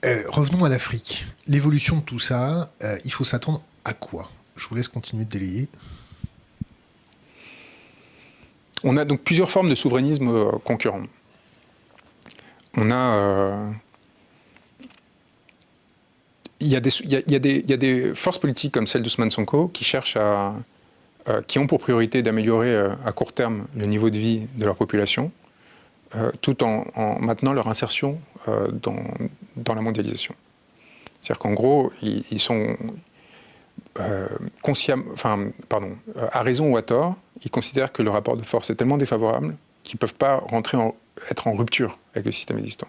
Revenons à l'Afrique. L'évolution de tout ça, il faut s'attendre à quoi? Je vous laisse continuer de délayer. On a donc plusieurs formes de souverainisme concurrents. On a... Il y a des forces politiques comme celle d'Ousmane Sonko qui cherchent qui ont pour priorité d'améliorer à court terme le niveau de vie de leur population, tout en maintenant leur insertion dans la mondialisation. C'est-à-dire qu'en gros, ils sont à raison ou à tort, ils considèrent que le rapport de force est tellement défavorable qu'ils ne peuvent pas être en rupture avec le système existant.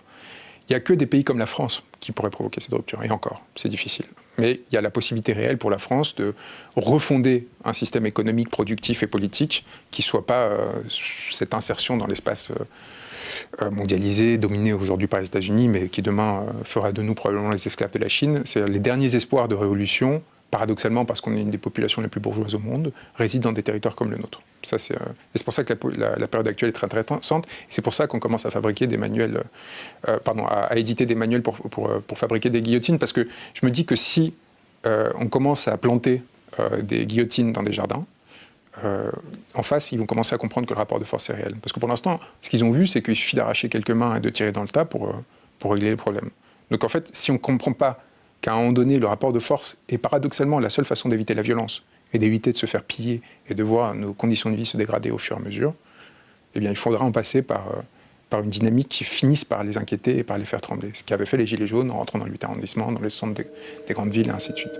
Il n'y a que des pays comme la France qui pourraient provoquer cette rupture. Et encore, c'est difficile. Mais il y a la possibilité réelle pour la France de refonder un système économique, productif et politique qui ne soit pas cette insertion dans l'espace mondialisé, dominé aujourd'hui par les États-Unis, mais qui demain fera de nous probablement les esclaves de la Chine. C'est les derniers espoirs de révolution, paradoxalement parce qu'on est une des populations les plus bourgeoises au monde, résident dans des territoires comme le nôtre. Ça, c'est pour ça que la période actuelle est très intéressante. Et c'est pour ça qu'on commence à fabriquer des manuels, à éditer des manuels pour fabriquer des guillotines. Parce que je me dis que si on commence à planter des guillotines dans des jardins, en face, ils vont commencer à comprendre que le rapport de force est réel. Parce que pour l'instant, ce qu'ils ont vu, c'est qu'il suffit d'arracher quelques mains et de tirer dans le tas pour régler le problème. Donc en fait, si on ne comprend pas qu'à un moment donné, le rapport de force est paradoxalement la seule façon d'éviter la violence et d'éviter de se faire piller et de voir nos conditions de vie se dégrader au fur et à mesure, eh bien, il faudra en passer par une dynamique qui finisse par les inquiéter et par les faire trembler. Ce qu'avaient fait les Gilets jaunes en rentrant dans le 8e arrondissement, dans les centres des grandes villes, et ainsi de suite.